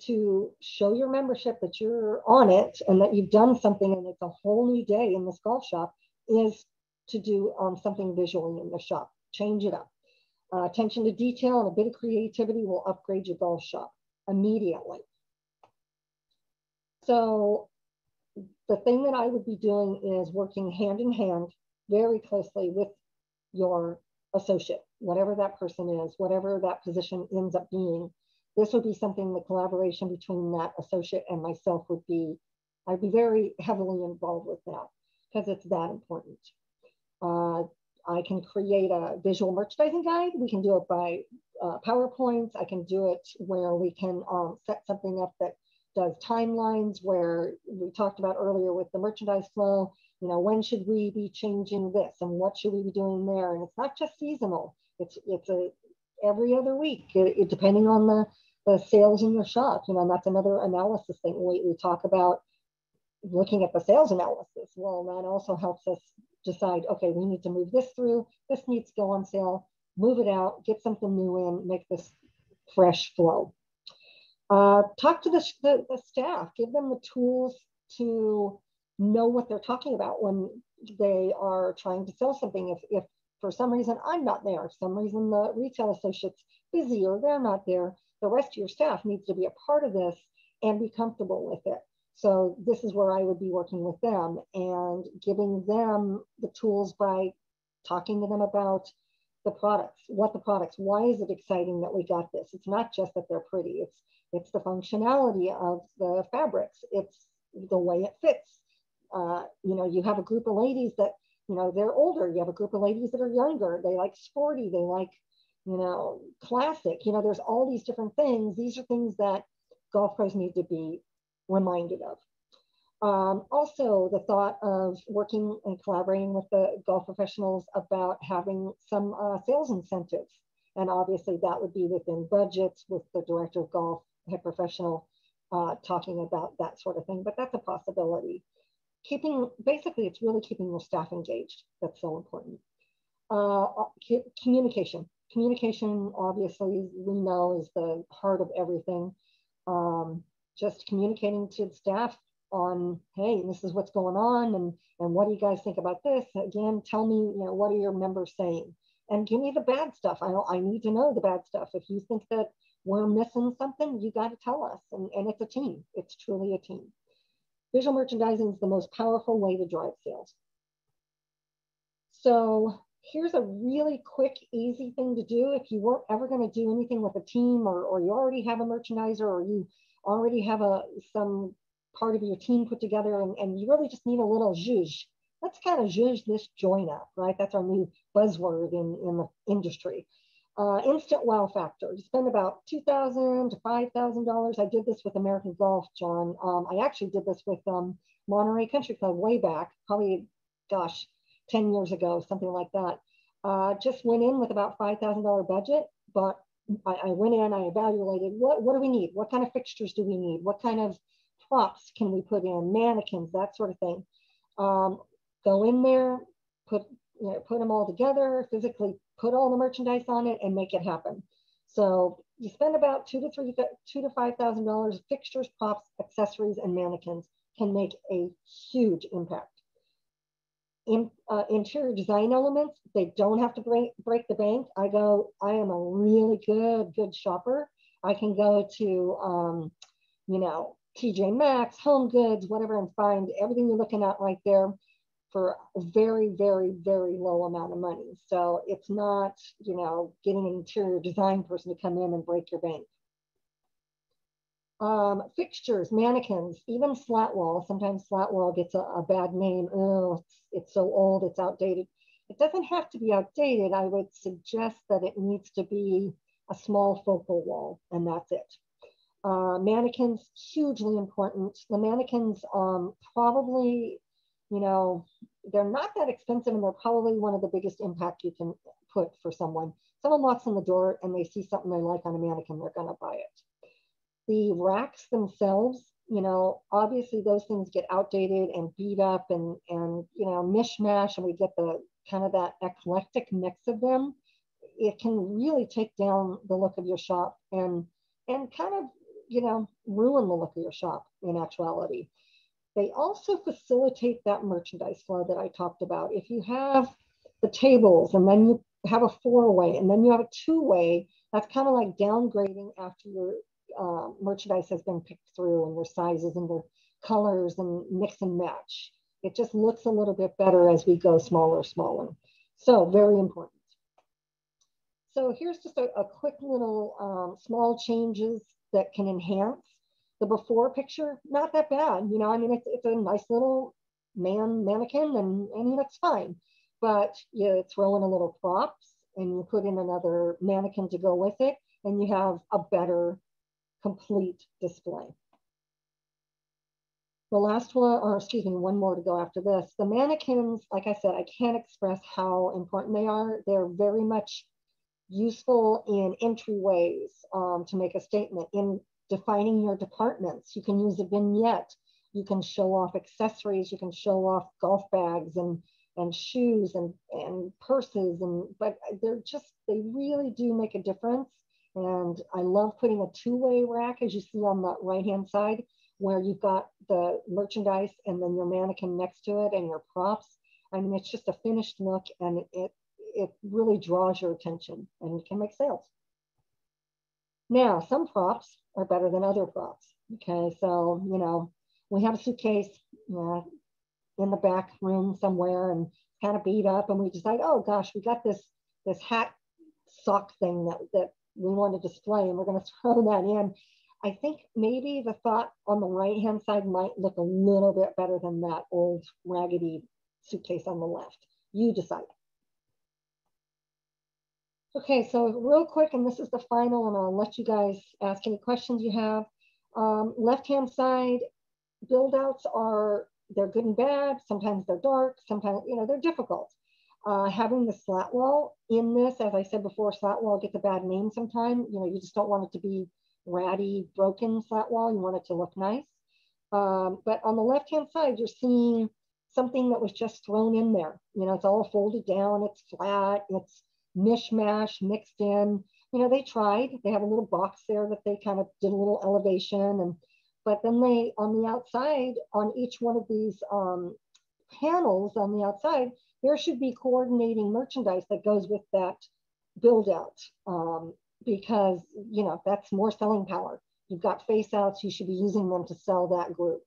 S2: to show your membership that you're on it and that you've done something and it's a whole new day in this golf shop is to do something visually in the shop. Change it up. Attention to detail and a bit of creativity will upgrade your golf shop immediately. So the thing that I would be doing is working hand in hand very closely with your associate, whatever that person is, whatever that position ends up being. This would be something, the collaboration between that associate and myself would be, I'd be very heavily involved with that because it's that important. I can create a visual merchandising guide. We can do it by PowerPoints. I can do it where we can set something up that does timelines where we talked about earlier with the merchandise flow. You know, when should we be changing this and what should we be doing there? And it's not just seasonal. It's a every other week, depending on the sales in your shop. You know, and that's another analysis thing. We talk about looking at the sales analysis. Well, that also helps us decide, okay, we need to move this through. This needs to go on sale. Move it out. Get something new in. Make this fresh flow. Talk to the staff. Give them the tools to know what they're talking about when they are trying to sell something. If for some reason I'm not there, for some reason the retail associate's busy or they're not there, the rest of your staff needs to be a part of this and be comfortable with it. So this is where I would be working with them and giving them the tools by talking to them about the products, why is it exciting that we got this? It's not just that they're pretty, it's the functionality of the fabrics, it's the way it fits. You know, you have a group of ladies that, you know, they're older, you have a group of ladies that are younger, they like sporty, they like, you know, classic, you know, there's all these different things. These are things that golf pros need to be reminded of. Also, the thought of working and collaborating with the golf professionals about having some sales incentives. And obviously that would be within budgets with the director of golf, head professional, talking about that sort of thing, but that's a possibility. Basically, it's really keeping your staff engaged. That's so important. Communication. Communication, obviously, we know is the heart of everything. Just communicating to the staff on, hey, this is what's going on, and what do you guys think about this? Again, tell me, you know, what are your members saying? And give me the bad stuff. I need to know the bad stuff. If you think that we're missing something, you got to tell us. And it's a team. It's truly a team. Visual merchandising is the most powerful way to drive sales. So here's a really quick, easy thing to do. If you weren't ever going to do anything with a team, or you already have a merchandiser, or you already have some part of your team put together, and you really just need a little zhuzh. Let's kind of zhuzh this joint up, right? That's our new buzzword in the industry. Instant wow factor. You spend about $2,000 to $5,000. I did this with American Golf, John. I actually did this with Monterey Country Club way back, probably, gosh, 10 years ago, something like that. Just went in with about $5,000 budget, but I went in, I evaluated what do we need? What kind of fixtures do we need? What kind of props can we put in? Mannequins, that sort of thing. Go in there, put them all together, physically put all the merchandise on it and make it happen. So you spend about $2,000 to $5,000. Fixtures, props, accessories, and mannequins can make a huge impact. Interior design elements, they don't have to break the bank. I am a really good shopper. I can go to, you know, TJ Maxx, Home Goods, whatever, and find everything you're looking at right there for a very, very, very low amount of money. So it's not, you know, getting an interior design person to come in and break your bank. Fixtures, mannequins, even slat wall. Sometimes slat wall gets a bad name. Oh, it's so old, it's outdated. It doesn't have to be outdated. I would suggest that it needs to be a small focal wall, and that's it. Mannequins, hugely important. The mannequins probably you know, they're not that expensive, and they're probably one of the biggest impact you can put for someone. Someone walks in the door and they see something they like on a mannequin, they're going to buy it. The racks themselves, you know, obviously those things get outdated and beat up and you know, mishmash, and we get the kind of that eclectic mix of them. It can really take down the look of your shop and kind of, you know, ruin the look of your shop in actuality. They also facilitate that merchandise flow that I talked about. If you have the tables and then you have a four-way and then you have a two-way, that's kind of like downgrading after your merchandise has been picked through and your sizes and the colors and mix and match. It just looks a little bit better as we go smaller. So very important. So here's just a quick little small changes that can enhance the before picture. Not that bad, you know, I mean, it's a nice little mannequin and he looks fine, but you throw in a little props and you put in another mannequin to go with it, and you have a better complete display. The last one, or excuse me, one more to go after this. The mannequins, like I said, I can't express how important they are. They're very much useful in entryways to make a statement, in defining your departments. You can use a vignette. You can show off accessories. You can show off golf bags and shoes and purses. But they really do make a difference. And I love putting a two-way rack, as you see on the right-hand side, where you've got the merchandise and then your mannequin next to it and your props. I mean, it's just a finished look, and it really draws your attention and you can make sales. Now, some props are better than other props. Okay, so, you know, we have a suitcase in the back room somewhere and kind of beat up, and we decide, oh gosh, we got this hat sock thing that we want to display, and we're going to throw that in. I think maybe the thought on the right-hand side might look a little bit better than that old raggedy suitcase on the left. You decide. Okay, so real quick, and this is the final, and I'll let you guys ask any questions you have. Left-hand side, build outs they're good and bad. Sometimes they're dark, sometimes, you know, they're difficult. Having the slat wall in this, as I said before, slat wall gets a bad name sometimes. You know, you just don't want it to be ratty, broken slat wall. You want it to look nice. But on the left-hand side, you're seeing something that was just thrown in there. You know, it's all folded down, it's flat, it's mishmash, mixed in. You know, they tried. They have a little box there that they kind of did a little elevation, but then they, on the outside, on each one of these panels on the outside, there should be coordinating merchandise that goes with that build out, because, you know, that's more selling power. You've got face outs, you should be using them to sell that group.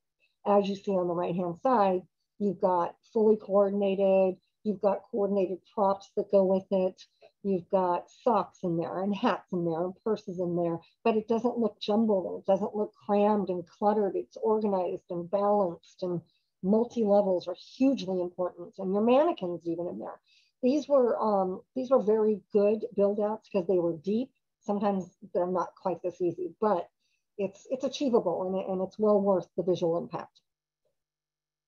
S2: As you see on the right-hand side, you've got fully coordinated, you've got coordinated props that go with it. You've got socks in there and hats in there and purses in there, but it doesn't look jumbled and it doesn't look crammed and cluttered. It's organized and balanced, and multi-levels are hugely important. And your mannequins even in there. These were very good build outs because they were deep. Sometimes they're not quite this easy, but it's achievable, and it's well worth the visual impact.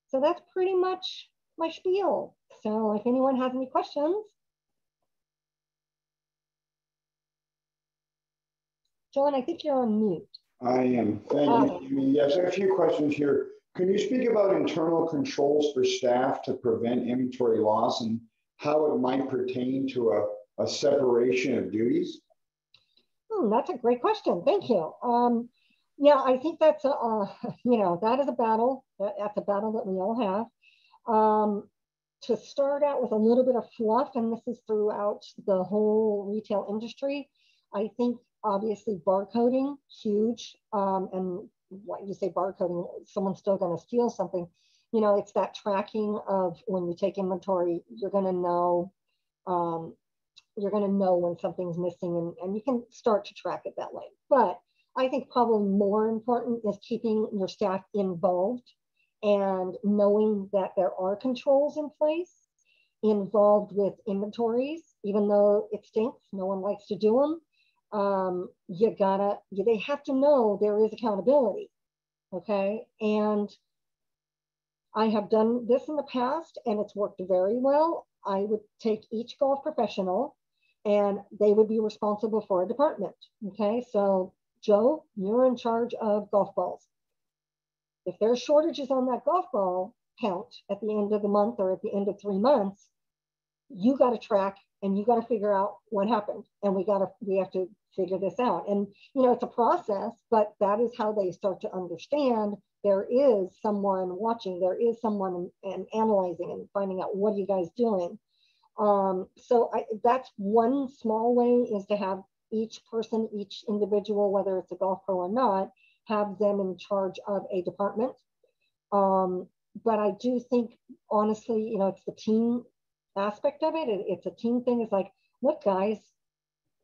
S2: So that's pretty much my spiel. So if anyone has any questions. John, I think you're on mute.
S1: I am. Thank you. Yes, I have a few questions here. Can you speak about internal controls for staff to prevent inventory loss and how it might pertain to a separation of duties?
S2: That's a great question. Thank you. Yeah, I think that's you know, that is a battle. That's a battle that we all have. To start out with a little bit of fluff, and this is throughout the whole retail industry, I think obviously barcoding, huge. And what you say barcoding, someone's still going to steal something. You know, it's that tracking of when you take inventory, you're going to know when something's missing, and you can start to track it that way. But I think probably more important is keeping your staff involved and knowing that there are controls in place involved with inventories, even though it stinks, no one likes to do them. They have to know there is accountability, okay? And I have done this in the past and it's worked very well. I would take each golf professional and they would be responsible for a department. Okay, so Joe, you're in charge of golf balls. If there's shortages on that golf ball count at the end of the month or at the end of 3 months, you got to track and you got to figure out what happened. And we have to figure this out. And, you know, it's a process, but that is how they start to understand there is someone watching, there is someone and analyzing and finding out what are you guys doing. That's one small way, is to have each person, each individual, whether it's a golf pro or not, have them in charge of a department. But I do think, honestly, you know, it's the team aspect of it. It's a team thing. It's like, look, guys,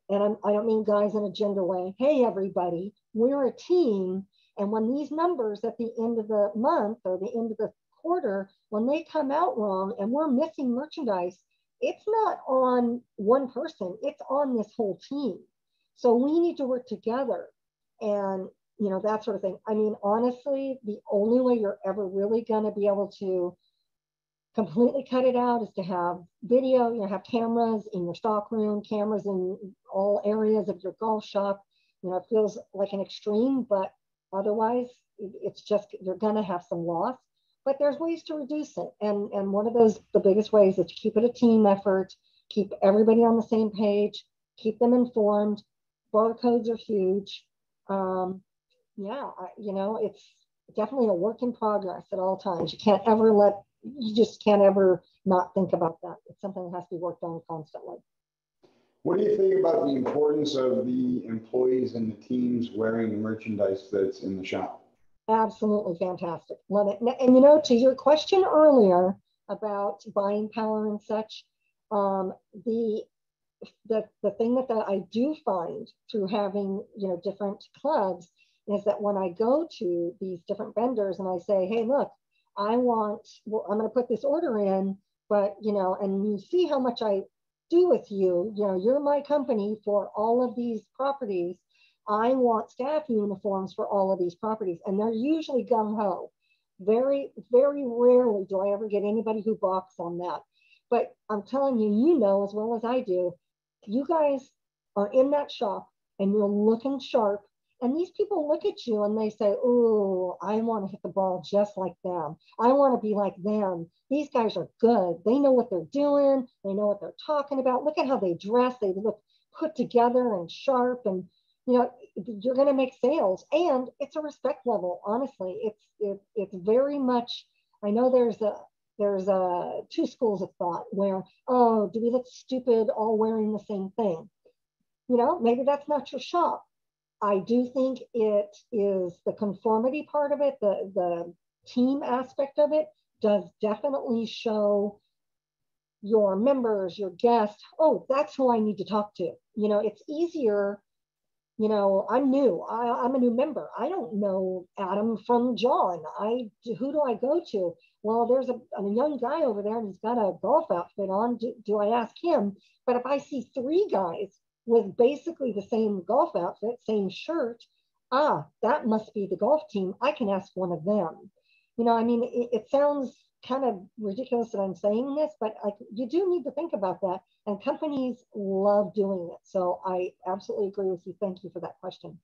S2: and I don't mean guys in a gender way. Hey, everybody, we're a team. And when these numbers at the end of the month or the end of the quarter, when they come out wrong and we're missing merchandise, it's not on one person, it's on this whole team. So we need to work together and, you know, that sort of thing. I mean, honestly, the only way you're ever really going to be able to completely cut it out is to have video, you know, have cameras in your stock room, cameras in all areas of your golf shop. You know, it feels like an extreme, but otherwise it's just, you're going to have some loss. But there's ways to reduce it. And one of those, the biggest ways, is to keep it a team effort, keep everybody on the same page, keep them informed. Barcodes are huge. Yeah, you know, it's definitely a work in progress at all times. You just can't ever not think about that. It's something that has to be worked on constantly.
S1: What do you think about the importance of the employees and the teams wearing the merchandise that's in the shop?
S2: Absolutely fantastic. Love it. And you know, to your question earlier about buying power and such, the thing that I do find through having, you know, different clubs is that when I go to these different vendors and I say, hey, look, I'm going to put this order in, but, you know, and you see how much I do with you, you know, you're my company for all of these properties. I want staff uniforms for all of these properties. And they're usually gung-ho. Very, very rarely do I ever get anybody who balks on that. But I'm telling you, you know as well as I do, you guys are in that shop and you're looking sharp. And these people look at you and they say, oh, I want to hit the ball just like them. I want to be like them. These guys are good. They know what they're doing. They know what they're talking about. Look at how they dress. They look put together and sharp. And, you know, you're going to make sales. And it's a respect level, honestly. It's very much, I know there's two schools of thought where, oh, do we look stupid all wearing the same thing? You know, maybe that's not your shop. I do think it is the conformity part of it, the team aspect of it does definitely show your members, your guests, oh, that's who I need to talk to. You know, it's easier, you know, I'm new, I'm a new member. I don't know Adam from John. Who do I go to? Well, there's a young guy over there and he's got a golf outfit on. Do I ask him? But if I see three guys with basically the same golf outfit, same shirt, that must be the golf team. I can ask one of them. You know, I mean, it sounds kind of ridiculous that I'm saying this, but you do need to think about that. And companies love doing it. So I absolutely agree with you. Thank you for that question.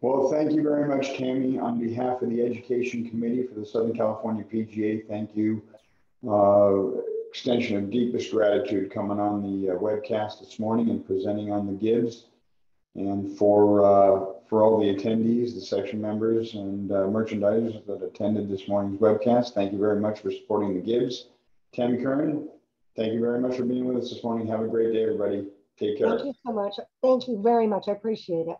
S1: Well, thank you very much, Tammy. On behalf of the Education Committee for the Southern California PGA, thank you. Extension of deepest gratitude coming on the webcast this morning and presenting on the GIBS, and for all the attendees, the section members and merchandisers that attended this morning's webcast. Thank you very much for supporting the GIBS. Tammy Kern, thank you very much for being with us this morning. Have a great day, everybody. Take care.
S2: Thank you so much. Thank you very much. I appreciate it.